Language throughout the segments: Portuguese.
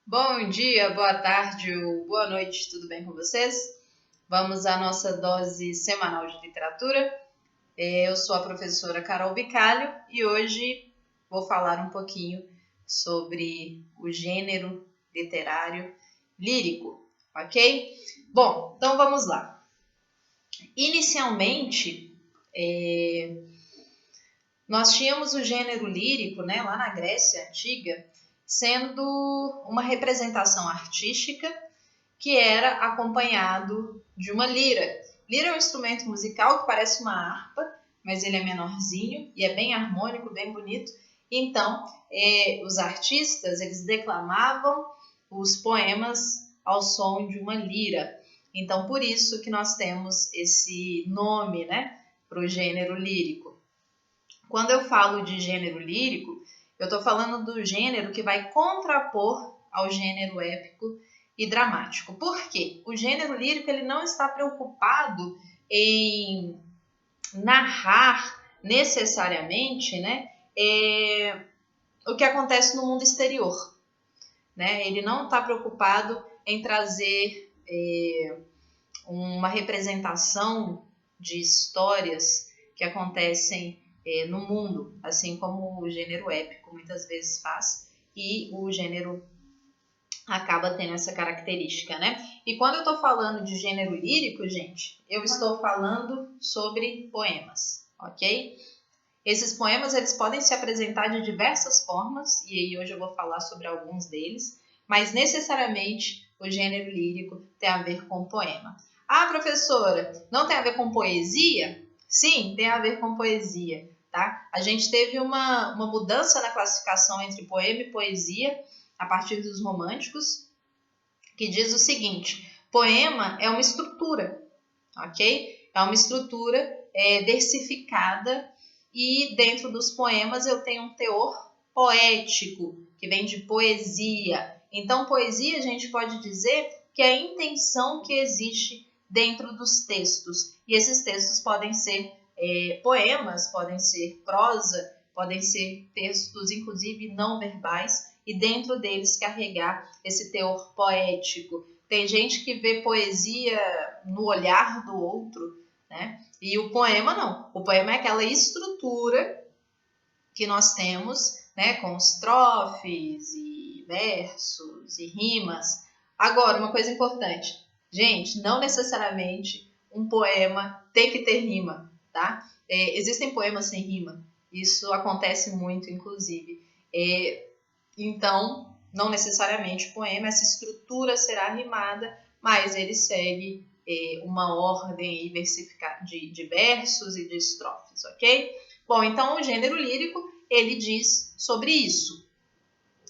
Bom dia, boa tarde ou boa noite, tudo bem com vocês? Vamos à nossa dose semanal de literatura. Eu sou a professora Carol Bicalho e hoje vou falar um pouquinho sobre o gênero literário lírico, ok? Bom, então vamos lá. Inicialmente, nós tínhamos o gênero lírico, né, lá na Grécia Antiga, sendo uma representação artística que era acompanhado de uma lira. Lira é um instrumento musical que parece uma harpa, mas ele é menorzinho e é bem harmônico, bem bonito. Então, os artistas, eles declamavam os poemas ao som de uma lira. Então, por isso que nós temos esse nome, né, para o gênero lírico. Quando eu falo de gênero lírico, eu estou falando do gênero que vai contrapor ao gênero épico e dramático. Por quê? O gênero lírico ele não está preocupado em narrar necessariamente, né, o que acontece no mundo exterior. Né? Ele não está preocupado em trazer uma representação de histórias que acontecem no mundo, assim como o gênero épico muitas vezes faz, e o gênero acaba tendo essa característica, né? E quando eu estou falando de gênero lírico, gente, eu estou falando sobre poemas, ok? Esses poemas, eles podem se apresentar de diversas formas, e aí hoje eu vou falar sobre alguns deles, mas necessariamente o gênero lírico tem a ver com poema. Ah, professora, não tem a ver com poesia? Sim, tem a ver com poesia, tá? A gente teve uma mudança na classificação entre poema e poesia a partir dos românticos, que diz o seguinte: poema é uma estrutura, ok? É uma estrutura versificada e dentro dos poemas eu tenho um teor poético, que vem de poesia. Então, poesia a gente pode dizer que é a intenção que existe dentro dos textos. E esses textos podem ser poemas, podem ser prosa, podem ser textos, inclusive, não verbais, e dentro deles carregar esse teor poético. Tem gente que vê poesia no olhar do outro, né? E o poema não. O poema é aquela estrutura que nós temos, né, com estrofes e versos e rimas. Agora, uma coisa importante. Gente, não necessariamente um poema tem que ter rima, tá? Existem poemas sem rima. Isso acontece muito, inclusive. Então, não necessariamente o poema, essa estrutura será rimada, mas ele segue uma ordem de versos e de estrofes, ok? Bom, então o gênero lírico, ele diz sobre isso,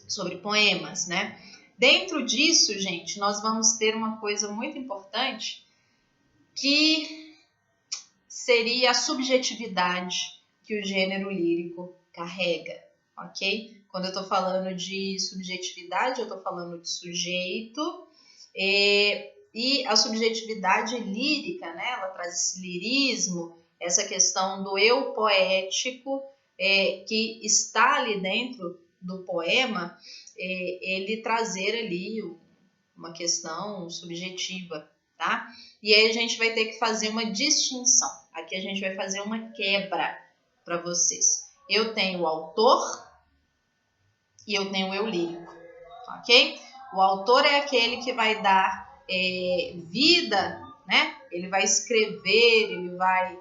sobre poemas, né? Dentro disso, gente, nós vamos ter uma coisa muito importante, que seria a subjetividade que o gênero lírico carrega, ok? Quando eu estou falando de subjetividade, eu estou falando de sujeito, e a subjetividade lírica, né? Ela traz esse lirismo, essa questão do eu poético, que está ali dentro do poema, ele trazer ali uma questão subjetiva, tá? E aí a gente vai ter que fazer uma distinção. Aqui a gente vai fazer uma quebra para vocês. Eu tenho o autor e eu tenho o eu lírico, ok? O autor é aquele que vai dar vida, né? Ele vai escrever, ele vai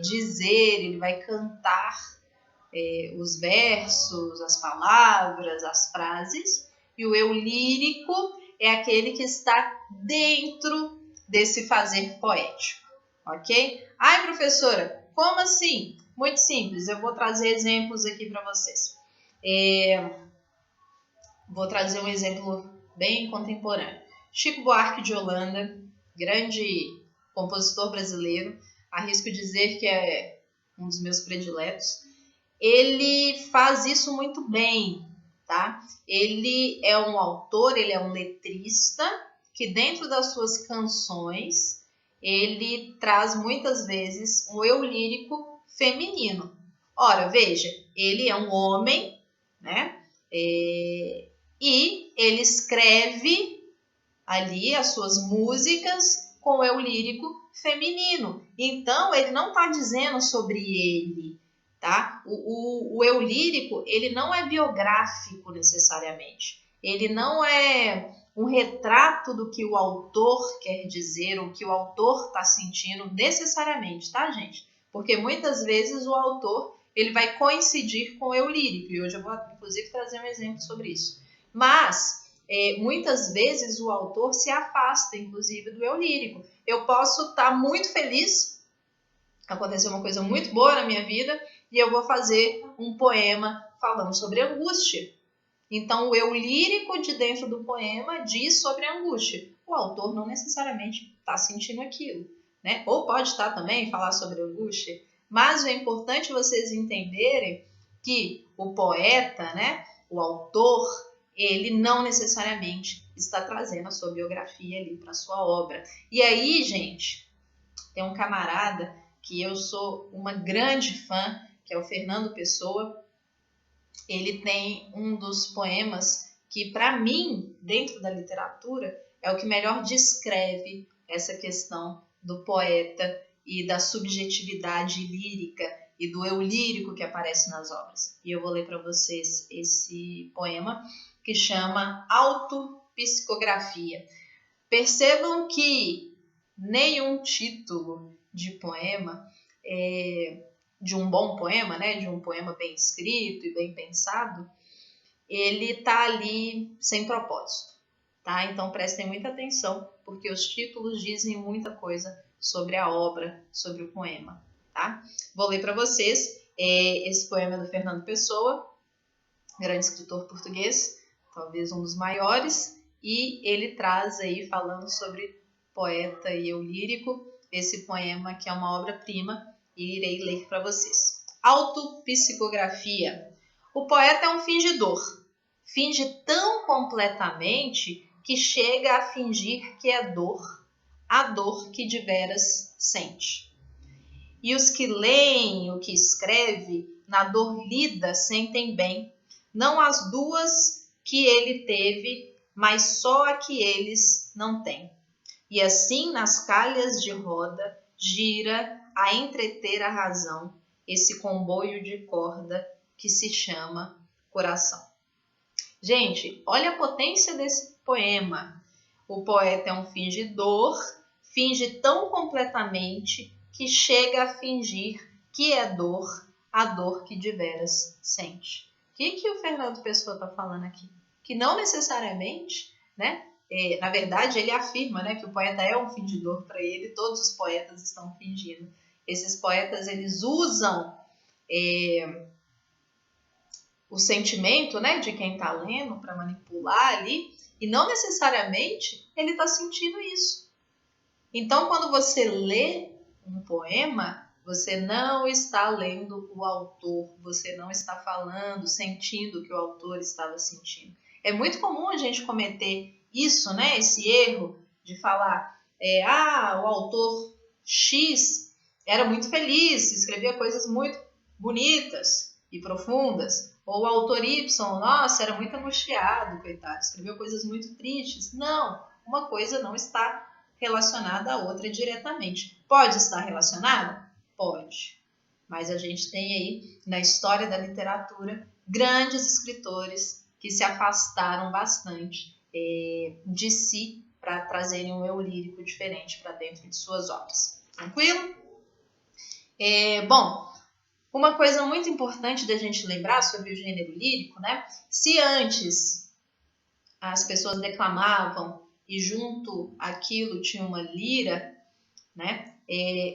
dizer, ele vai cantar os versos, as palavras, as frases. E o eu lírico é aquele que está dentro desse fazer poético, ok? Ai, professora, como assim? Muito simples, eu vou trazer exemplos aqui para vocês. Vou trazer um exemplo bem contemporâneo. Chico Buarque de Holanda, grande compositor brasileiro, arrisco dizer que é um dos meus prediletos. Ele faz isso muito bem, tá? Ele é um autor, ele é um letrista, que dentro das suas canções, ele traz muitas vezes um eu lírico feminino. Ora, veja, ele é um homem, né? E ele escreve ali as suas músicas com o eu lírico feminino. Então, ele não está dizendo sobre ele, tá? O eu lírico, ele não é biográfico necessariamente. Ele não é um retrato do que o autor quer dizer, ou que o autor está sentindo necessariamente, tá, gente? Porque muitas vezes o autor ele vai coincidir com o eu lírico, e hoje eu vou, inclusive, trazer um exemplo sobre isso. Mas, muitas vezes o autor se afasta, inclusive, do eu lírico. Eu posso estar muito feliz, aconteceu uma coisa muito boa na minha vida, e eu vou fazer um poema falando sobre angústia. Então, o eu lírico de dentro do poema diz sobre a angústia. O autor não necessariamente está sentindo aquilo, né? Ou pode estar também falar sobre angústia, mas é importante vocês entenderem que o poeta, né, o autor, ele não necessariamente está trazendo a sua biografia ali para a sua obra. E aí, gente, tem um camarada que eu sou uma grande fã, que é o Fernando Pessoa. Ele tem um dos poemas que, para mim, dentro da literatura, é o que melhor descreve essa questão do poeta e da subjetividade lírica e do eu lírico que aparece nas obras. E eu vou ler para vocês esse poema que chama Autopsicografia. Percebam que nenhum título de poema de um bom poema, né, de um poema bem escrito e bem pensado, ele tá ali sem propósito, tá? Então prestem muita atenção, porque os títulos dizem muita coisa sobre a obra, sobre o poema, tá? Vou ler para vocês esse poema do Fernando Pessoa, grande escritor português, talvez um dos maiores, e ele traz aí, falando sobre poeta e eu lírico, esse poema que é uma obra-prima, e irei ler para vocês. Autopsicografia. O poeta é um fingidor. Finge tão completamente que chega a fingir que é dor, a dor que de veras sente. E os que leem o que escreve, na dor lida sentem bem, não as duas que ele teve, mas só a que eles não têm. E assim, nas calhas de roda, gira a entreter a razão, esse comboio de corda que se chama coração. Gente, olha a potência desse poema. O poeta é um fingidor, finge tão completamente que chega a fingir que é dor, a dor que de veras sente. O que o Fernando Pessoa está falando aqui? Que não necessariamente, né? Na verdade, ele afirma, né, que o poeta é um fingidor. Para ele, todos os poetas estão fingindo. Esses poetas, eles usam o sentimento, né, de quem está lendo para manipular ali, e não necessariamente ele está sentindo isso. Então, quando você lê um poema, você não está lendo o autor, você não está falando, sentindo o que o autor estava sentindo. É muito comum a gente cometer isso, né? Esse erro de falar, o autor X era muito feliz, escrevia coisas muito bonitas e profundas. Ou o autor Y, nossa, era muito angustiado, coitado, escreveu coisas muito tristes. Não, uma coisa não está relacionada à outra diretamente. Pode estar relacionada? Pode. Mas a gente tem aí, na história da literatura, grandes escritores que se afastaram bastante de si para trazerem um eu lírico diferente para dentro de suas obras. Tranquilo? Bom, uma coisa muito importante da gente lembrar sobre o gênero lírico, né? Se antes as pessoas declamavam e junto àquilo tinha uma lira, né?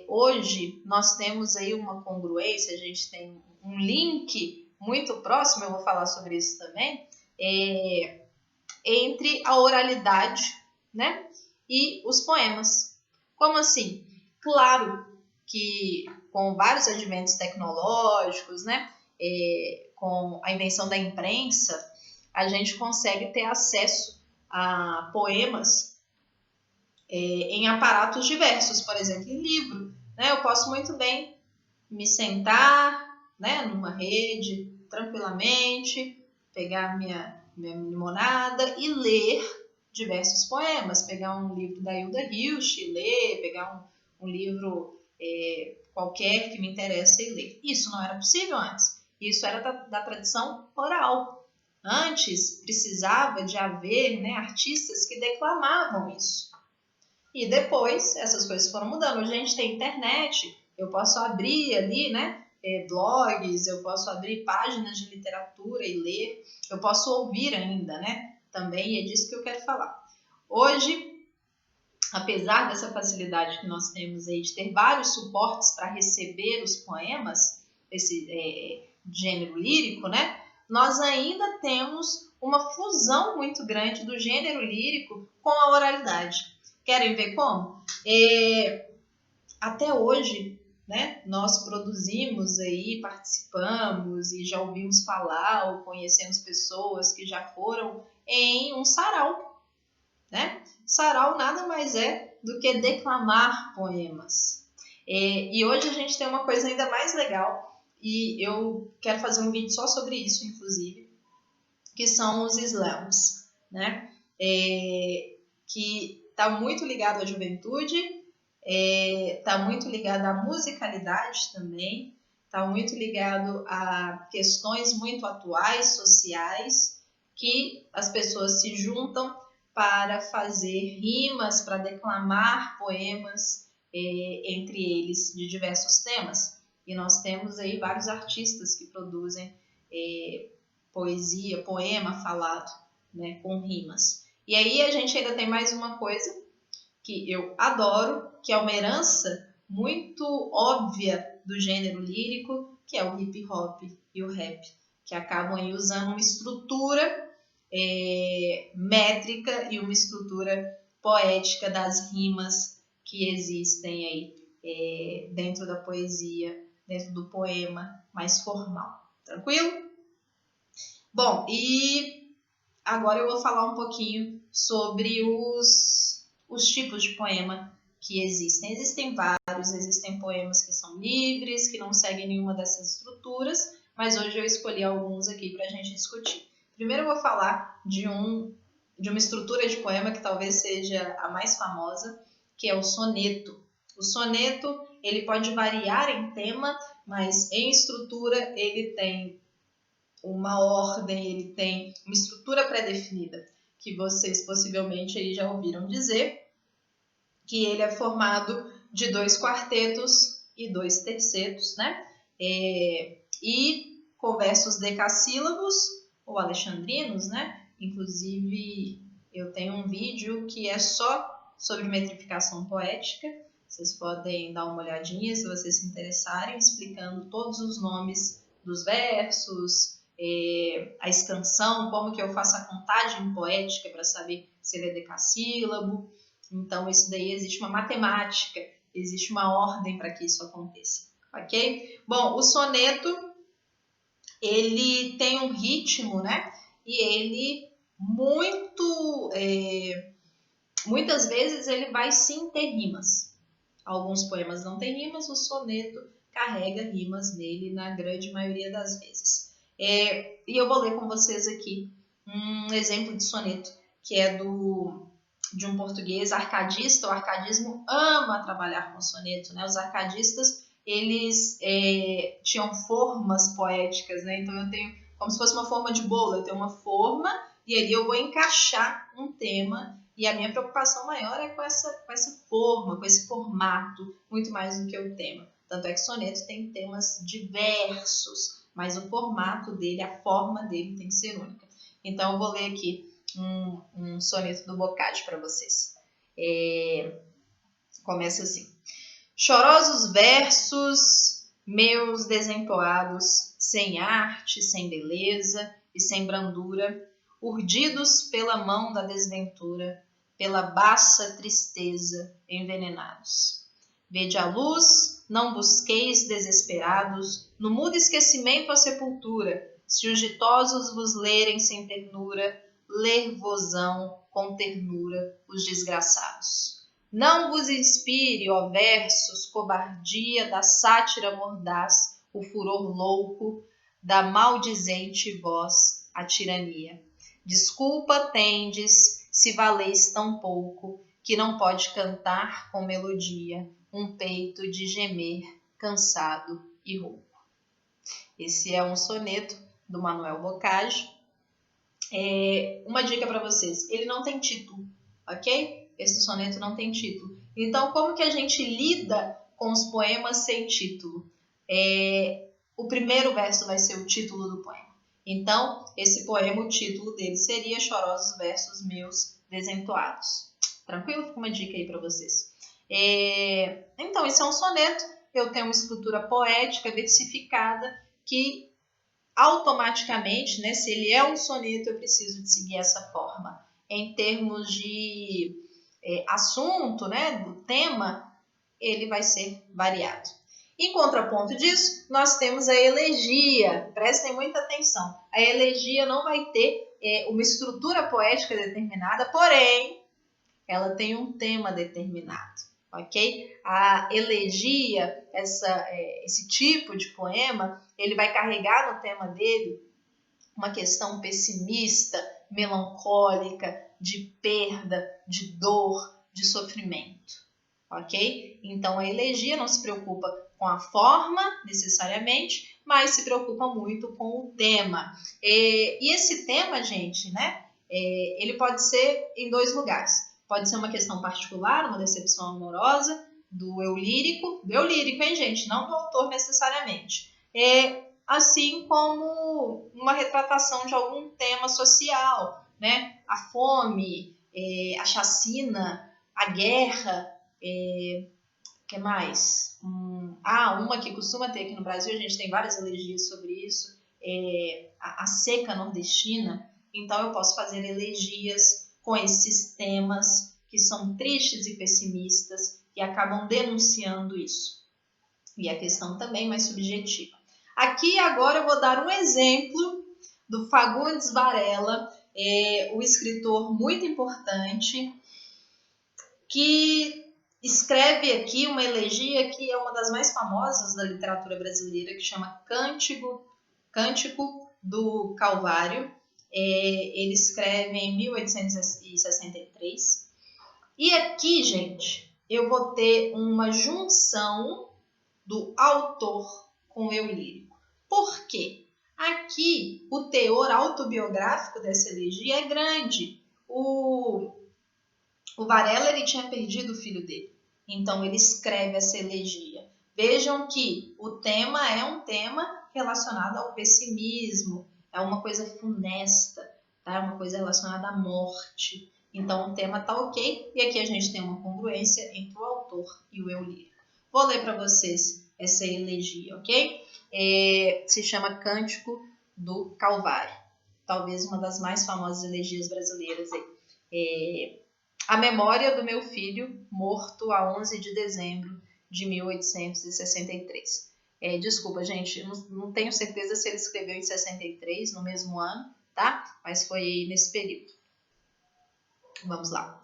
Hoje nós temos aí uma congruência, a gente tem um link muito próximo, eu vou falar sobre isso também, entre a oralidade, né, e os poemas. Como assim? Claro que com vários adventos tecnológicos, né, com a invenção da imprensa, a gente consegue ter acesso a poemas em aparatos diversos, por exemplo, em livro. Né? Eu posso muito bem me sentar, né, numa rede, tranquilamente, pegar minha limonada e ler diversos poemas, pegar um livro da Hilda Hilst e ler, pegar um livro qualquer que me interessa e ler. Isso não era possível antes. Isso era da tradição oral. Antes precisava de haver, né, artistas que declamavam isso. E depois essas coisas foram mudando. Hoje a gente tem internet, eu posso abrir ali, né, blogs, eu posso abrir páginas de literatura e ler, eu posso ouvir ainda, né, também, e é disso que eu quero falar. Hoje, apesar dessa facilidade que nós temos aí de ter vários suportes para receber os poemas, esse gênero lírico, né, nós ainda temos uma fusão muito grande do gênero lírico com a oralidade. Querem ver como? Até hoje, né, nós produzimos aí, participamos e já ouvimos falar ou conhecemos pessoas que já foram em um sarau, né? Sarau nada mais é do que declamar poemas. E hoje a gente tem uma coisa ainda mais legal, e eu quero fazer um vídeo só sobre isso, inclusive, que são os slams, né? Que está muito ligado à juventude, está muito ligado à musicalidade também, está muito ligado a questões muito atuais, sociais, que as pessoas se juntam para fazer rimas, para declamar poemas, entre eles de diversos temas. E nós temos aí vários artistas que produzem poesia, poema falado, né, com rimas. E aí a gente ainda tem mais uma coisa que eu adoro, que é uma herança muito óbvia do gênero lírico, que é o hip hop e o rap, que acabam aí usando uma estrutura métrica e uma estrutura poética das rimas que existem aí dentro da poesia, dentro do poema mais formal. Tranquilo? Bom, e agora eu vou falar um pouquinho sobre os tipos de poema que existem. Existem vários, existem poemas que são livres, que não seguem nenhuma dessas estruturas, mas hoje eu escolhi alguns aqui para a gente discutir. Primeiro eu vou falar de uma estrutura de poema que talvez seja a mais famosa, que é o soneto. O soneto, ele pode variar em tema, mas em estrutura ele tem uma ordem, ele tem uma estrutura pré-definida, que vocês possivelmente aí já ouviram dizer, que ele é formado de 2 quartetos e 2 tercetos, né? E com versos decassílabos ou alexandrinos, né? Inclusive, eu tenho um vídeo que é só sobre metrificação poética, vocês podem dar uma olhadinha se vocês se interessarem, explicando todos os nomes dos versos, a escansão, como que eu faço a contagem poética para saber se ele é decassílabo. Então, isso daí existe uma matemática, existe uma ordem para que isso aconteça, ok? Bom, o soneto, ele tem um ritmo, né? E ele muitas vezes ele vai sim ter rimas. Alguns poemas não têm rimas, o soneto carrega rimas nele na grande maioria das vezes. E eu vou ler com vocês aqui um exemplo de soneto, que é de um português arcadista. O arcadismo ama trabalhar com soneto, né? Os arcadistas, eles tinham formas poéticas, né? Então eu tenho como se fosse uma forma de bolo, eu tenho uma forma e ali eu vou encaixar um tema, e a minha preocupação maior é com essa forma, com esse formato, muito mais do que o tema. Tanto é que sonetos tem temas diversos, mas o formato dele, a forma dele tem que ser única. Então eu vou ler aqui um soneto do Boccaccio para vocês. Começa assim: chorosos versos meus desempoados, sem arte, sem beleza e sem brandura, urdidos pela mão da desventura, pela baça tristeza envenenados. Vede a luz, não busqueis desesperados, no mudo esquecimento a sepultura, se os ditosos vos lerem sem ternura, ler-vosão com ternura os desgraçados. Não vos inspire, ó versos, cobardia da sátira mordaz, o furor louco da maldizente voz a tirania. Desculpa tendes, se valeis tão pouco, que não pode cantar com melodia um peito de gemer, cansado e rouco. Esse é um soneto do Manuel Boccaccio. Uma dica para vocês, ele não tem título, ok? Esse soneto não tem título. Então, como que a gente lida com os poemas sem título? O primeiro verso vai ser o título do poema. Então, esse poema, o título dele seria Chorosos Versos Meus Desentoados. Tranquilo? Fica uma dica aí para vocês. Então, esse é um soneto. Eu tenho uma estrutura poética versificada que automaticamente, né, se ele é um soneto, eu preciso de seguir essa forma. Em termos de assunto, né, do tema, ele vai ser variado. Em contraponto disso, nós temos a elegia. Prestem muita atenção. A elegia não vai ter uma estrutura poética determinada, porém, ela tem um tema determinado, ok? A elegia, esse tipo de poema, ele vai carregar no tema dele uma questão pessimista, melancólica, de perda, de dor, de sofrimento, ok? Então, a elegia não se preocupa com a forma, necessariamente, mas se preocupa muito com o tema. E esse tema, gente, né? Ele pode ser em dois lugares. Pode ser uma questão particular, uma decepção amorosa, do eu lírico, hein, gente? Não do autor necessariamente. Assim como uma retratação de algum tema social, né? A fome, a chacina, a guerra, que mais? Uma que costuma ter aqui no Brasil, a gente tem várias elegias sobre isso, a seca nordestina. Então, eu posso fazer elegias com esses temas que são tristes e pessimistas e acabam denunciando isso. E a questão também mais subjetiva. Aqui, agora, eu vou dar um exemplo do Fagundes Varela, o escritor muito importante, que escreve aqui uma elegia que é uma das mais famosas da literatura brasileira, que chama Cântico do Calvário. Ele escreve em 1863. E aqui, gente, eu vou ter uma junção do autor com o eu lírico. Por quê? Aqui, o teor autobiográfico dessa elegia é grande. O Varela, ele tinha perdido o filho dele. Então, ele escreve essa elegia. Vejam que o tema é um tema relacionado ao pessimismo, é uma coisa funesta, tá? É uma coisa relacionada à morte. Então, o tema está ok. E aqui a gente tem uma congruência entre o autor e o eu lírico. Vou ler para vocês essa elegia, ok? Se chama Cântico do Calvário. Talvez uma das mais famosas elegias brasileiras aí. A memória do meu filho, morto a 11 de dezembro de 1863. Desculpa, gente, não tenho certeza se ele escreveu em 63, no mesmo ano, tá? Mas foi aí nesse período. Vamos lá.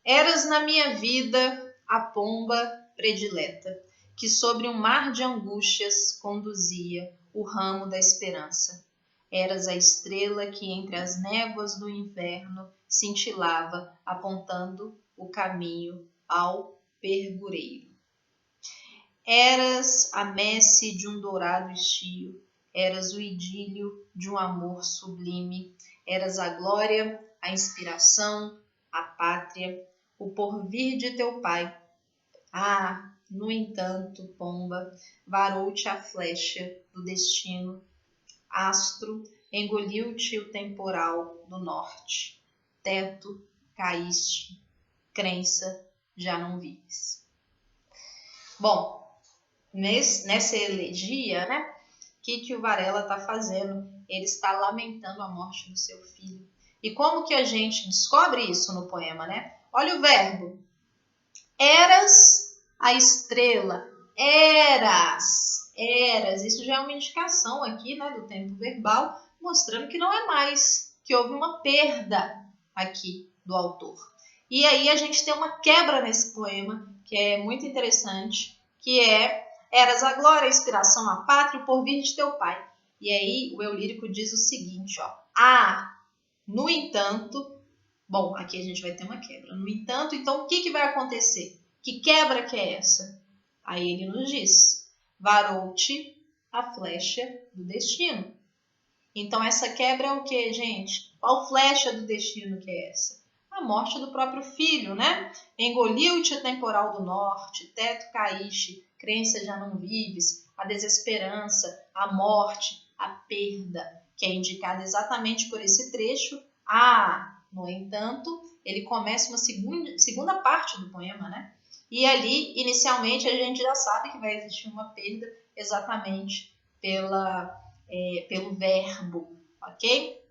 Eras na minha vida a pomba predileta, que sobre um mar de angústias conduzia o ramo da esperança. Eras a estrela que entre as névoas do inverno cintilava, apontando o caminho ao pergureiro. Eras a messe de um dourado estio, eras o idílio de um amor sublime, eras a glória, a inspiração, a pátria, o porvir de teu pai. No entanto, pomba, varou-te a flecha do destino, astro, engoliu-te o temporal do norte, teto, caíste, crença, já não vives. Bom, nessa elegia, né, que o Varela está fazendo? Ele está lamentando a morte do seu filho. E como que a gente descobre isso no poema, né? Olha o verbo. Eras a estrela. Eras. Isso já é uma indicação aqui, né, do tempo verbal, mostrando que não é mais, que houve uma perda aqui do autor. E aí a gente tem uma quebra nesse poema, que é muito interessante, que eras a glória, a inspiração, a pátria, o porvir de teu pai. E aí o eu lírico diz o seguinte, No entanto, bom, aqui a gente vai ter uma quebra. No entanto, então o que vai acontecer? Que quebra que é essa? Aí ele nos diz: varou-te a flecha do destino. Então essa quebra é o que, gente? Qual flecha do destino que é essa? A morte do próprio filho, né? Engoliu-te o temporal do norte, teto caíste, crença já não vives, a desesperança, a morte, a perda, que é indicada exatamente por esse trecho. No entanto, ele começa uma segunda parte do poema, né? E ali, inicialmente, a gente já sabe que vai existir uma perda exatamente pelo verbo, ok?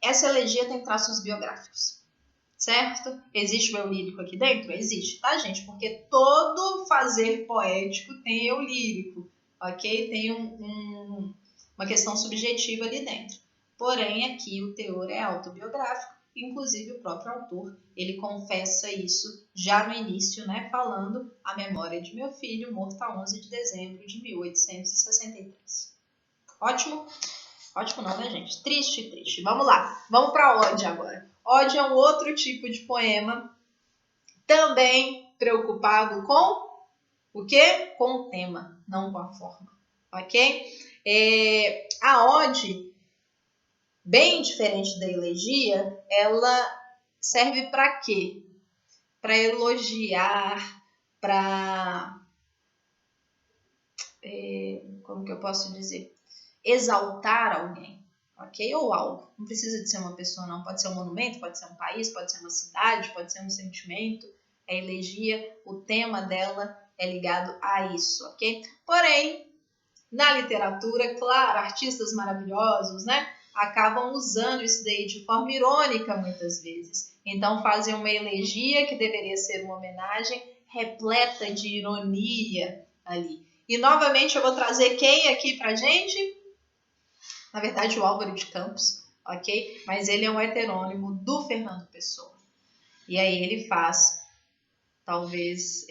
Essa elegia tem traços biográficos, certo? Existe o eu lírico aqui dentro? Existe, tá, gente? Porque todo fazer poético tem eu lírico, ok? Tem uma questão subjetiva ali dentro. Porém, aqui o teor é autobiográfico, inclusive o próprio autor, ele confessa isso já no início, né? Falando a memória de meu filho, morto a 11 de dezembro de 1863. Ótimo? Ótimo não, né, gente? Triste, triste. Vamos lá. Vamos para Ode agora. Ode é um outro tipo de poema, também preocupado com o quê? Com o tema, não com a forma. Ok? A Ode, bem diferente da elegia, ela serve para quê? Para elogiar, para... como que eu posso dizer? Exaltar alguém, ok? Ou algo. Não precisa de ser uma pessoa, não. Pode ser um monumento, pode ser um país, pode ser uma cidade, pode ser um sentimento. A elegia, o tema dela é ligado a isso, ok? Porém, na literatura, claro, artistas maravilhosos, né? Acabam usando isso daí de forma irônica muitas vezes. Então fazem uma elegia que deveria ser uma homenagem repleta de ironia ali. E novamente eu vou trazer quem aqui pra gente? Na verdade, o Álvaro de Campos, ok? Mas ele é um heterônimo do Fernando Pessoa. E aí ele faz, talvez,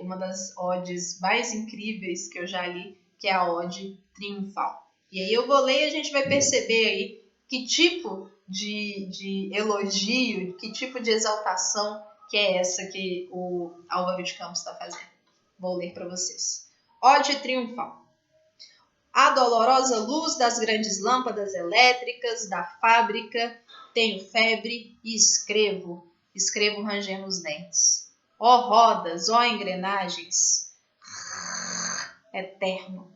uma das odes mais incríveis que eu já li, que é a ode triunfal. E aí eu vou ler e a gente vai perceber aí que tipo de elogio, que tipo de exaltação que é essa que o Álvaro de Campos está fazendo. Vou ler para vocês. Ode triunfal. A dolorosa luz das grandes lâmpadas elétricas da fábrica, tenho febre e escrevo rangendo os dentes. Ó rodas, ó engrenagens, eterno.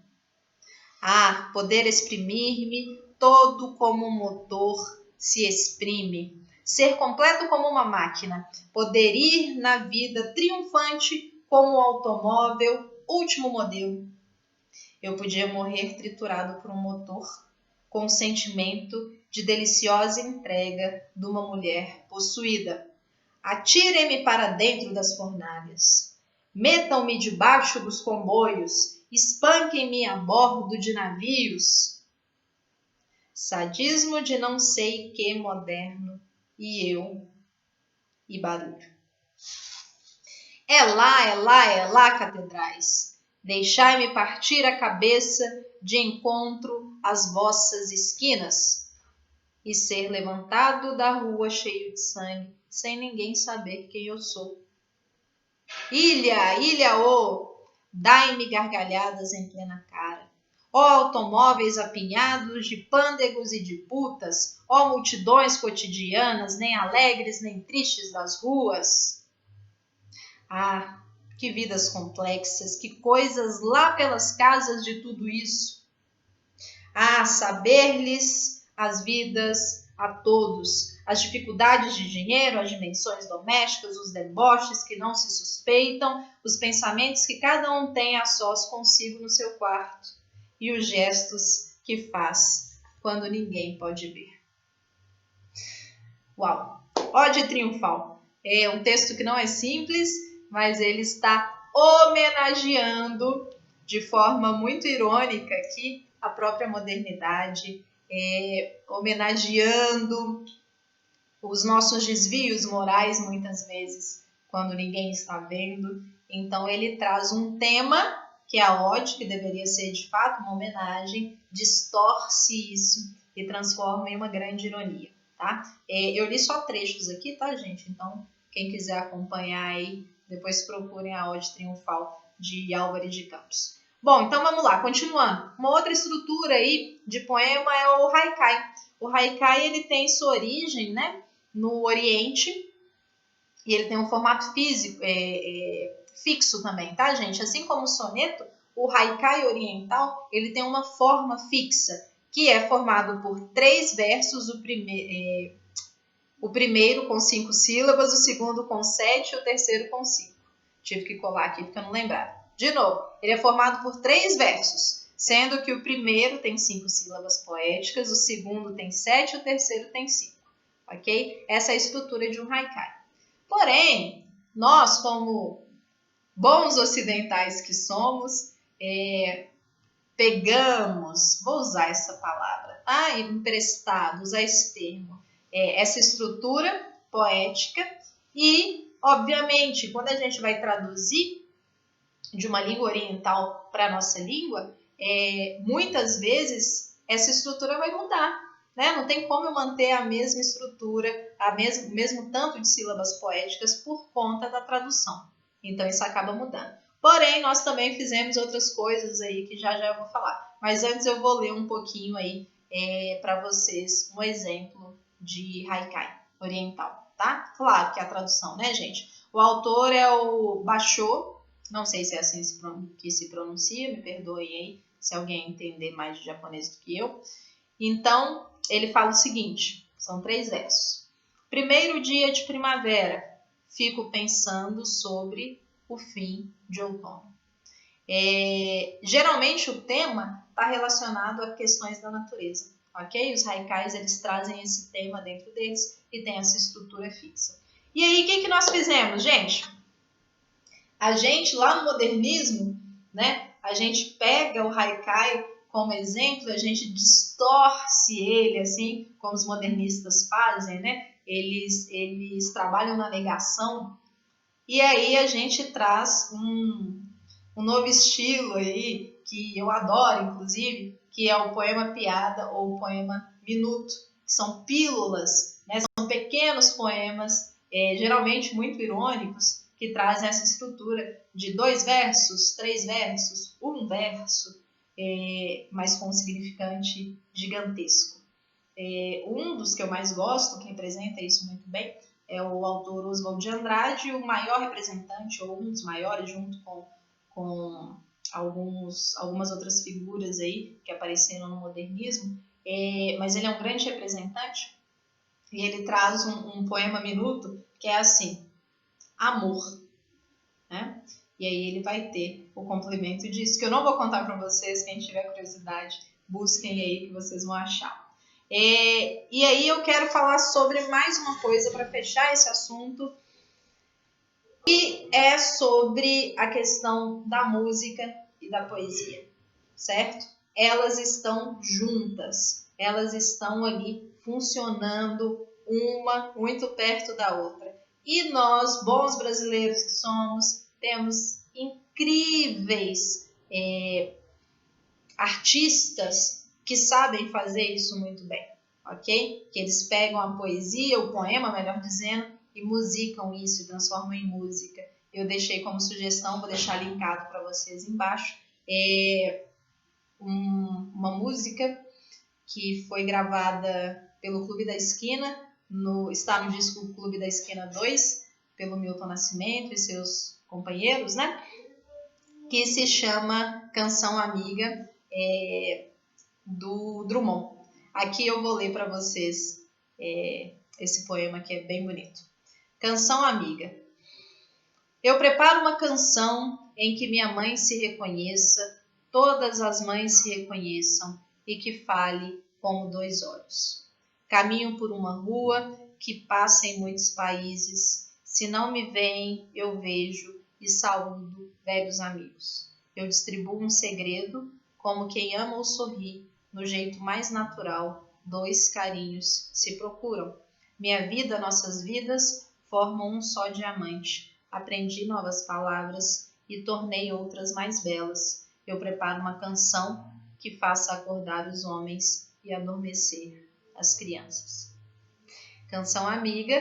Poder exprimir-me todo como um motor se exprime. Ser completo como uma máquina. Poder ir na vida triunfante como um automóvel último modelo. Eu podia morrer triturado por um motor, com o sentimento de deliciosa entrega de uma mulher possuída. Atirem-me para dentro das fornalhas. Metam-me debaixo dos comboios. Espanquem-me a bordo de navios. Sadismo de não sei que moderno. E barulho. É lá, catedrais. Deixai-me partir a cabeça de encontro às vossas esquinas e ser levantado da rua cheio de sangue, sem ninguém saber quem eu sou. Ilha, dai-me gargalhadas em plena cara. Ó automóveis apinhados de pândegos e de putas, ó multidões cotidianas, nem alegres nem tristes das ruas. Que vidas complexas, que coisas lá pelas casas de tudo isso. Saber-lhes as vidas a todos, as dificuldades de dinheiro, as dimensões domésticas, os deboches que não se suspeitam, os pensamentos que cada um tem a sós consigo no seu quarto e os gestos que faz quando ninguém pode ver. Uau! Ode triunfal. É um texto que não é simples, mas ele está homenageando de forma muito irônica aqui a própria modernidade, homenageando os nossos desvios morais muitas vezes, quando ninguém está vendo. Então ele traz um tema que é a ode, que deveria ser de fato uma homenagem, distorce isso e transforma em uma grande ironia, tá? Eu li só trechos aqui, tá, gente? Então, quem quiser acompanhar aí, depois procurem a Ode Triunfal de Álvares de Campos. Bom, então vamos lá, continuando. Uma outra estrutura aí de poema é o haikai. O haikai, ele tem sua origem, né, no Oriente, e ele tem um formato físico, fixo também, tá, gente? Assim como o soneto, o haikai oriental, ele tem uma forma fixa, que é formado por 3 versos, o primeiro com 5 sílabas, o segundo com 7 e o terceiro com 5. Tive que colar aqui porque eu não lembrava. De novo, ele é formado por 3 versos, sendo que o primeiro tem 5 sílabas poéticas, o segundo tem 7 e o terceiro tem 5. Ok? Essa é a estrutura de um haikai. Porém, nós, como bons ocidentais que somos, pegamos, vou usar essa palavra, tá? Emprestado, usar esse termo, essa estrutura poética e, obviamente, quando a gente vai traduzir de uma língua oriental para a nossa língua, muitas vezes essa estrutura vai mudar, né? Não tem como eu manter a mesma estrutura, o mesmo tanto de sílabas poéticas por conta da tradução. Então, isso acaba mudando. Porém, nós também fizemos outras coisas aí que já eu vou falar. Mas antes eu vou ler um pouquinho aí para vocês um exemplo de haikai oriental, tá? Claro que é a tradução, né, gente? O autor é o Basho, não sei se é assim que se pronuncia, me perdoem aí se alguém entender mais de japonês do que eu. Então, ele fala o seguinte, são 3 versos. Primeiro dia de primavera, fico pensando sobre o fim de outono. Geralmente o tema está relacionado a questões da natureza, ok? Os haikais, eles trazem esse tema dentro deles e tem essa estrutura fixa. E aí, o que nós fizemos, gente? A gente, lá no modernismo, né, a gente pega o haikai como exemplo, a gente distorce ele, assim, como os modernistas fazem, né? Eles trabalham na negação, e aí a gente traz um novo estilo aí, que eu adoro, inclusive, que é o poema piada ou o poema minuto, que são pílulas, né? São pequenos poemas, geralmente muito irônicos, que trazem essa estrutura de 2 versos, 3 versos, 1 verso, mas com um significante gigantesco. Um dos que eu mais gosto, que representa isso muito bem, é o autor Oswald de Andrade, o maior representante, ou um dos maiores, junto com algumas outras figuras aí que apareceram no modernismo, mas ele é um grande representante, e ele traz um poema minuto que é assim, amor, né? E aí ele vai ter o complemento disso, que eu não vou contar para vocês, quem tiver curiosidade, busquem aí que vocês vão achar. E aí eu quero falar sobre mais uma coisa para fechar esse assunto, e é sobre a questão da música e da poesia, certo? Elas estão juntas, elas estão ali funcionando uma muito perto da outra. E nós, bons brasileiros que somos, temos incríveis artistas que sabem fazer isso muito bem, ok? Que eles pegam a poesia, o poema, melhor dizendo, e musicam isso, transformam em música. Eu deixei como sugestão, vou deixar linkado para vocês embaixo, uma música que foi gravada pelo Clube da Esquina, está no disco Clube da Esquina 2, pelo Milton Nascimento e seus companheiros, né? Que se chama Canção Amiga, do Drummond. Aqui eu vou ler para vocês esse poema que é bem bonito. Canção Amiga. Eu preparo uma canção em que minha mãe se reconheça, todas as mães se reconheçam e que fale como 2 olhos. Caminho por uma rua que passa em muitos países. Se não me veem, eu vejo e saúdo velhos amigos. Eu distribuo um segredo, como quem ama ou sorri, no jeito mais natural, 2 carinhos se procuram. Minha vida, nossas vidas, formam um só diamante. Aprendi novas palavras e tornei outras mais belas. Eu preparo uma canção que faça acordar os homens e adormecer as crianças. Canção amiga,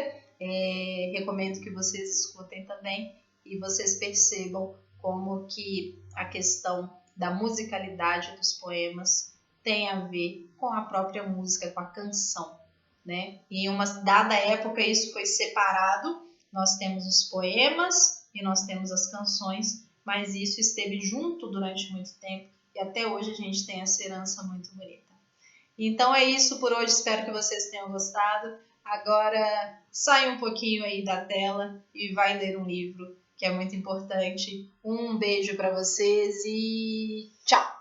recomendo que vocês escutem também e vocês percebam como que a questão da musicalidade dos poemas tem a ver com a própria música, com a canção, né? E em uma dada época isso foi separado, nós temos os poemas e nós temos as canções, mas isso esteve junto durante muito tempo e até hoje a gente tem essa herança muito bonita. Então é isso por hoje, espero que vocês tenham gostado. Agora sai um pouquinho aí da tela e vai ler um livro, que é muito importante. Um beijo para vocês e tchau!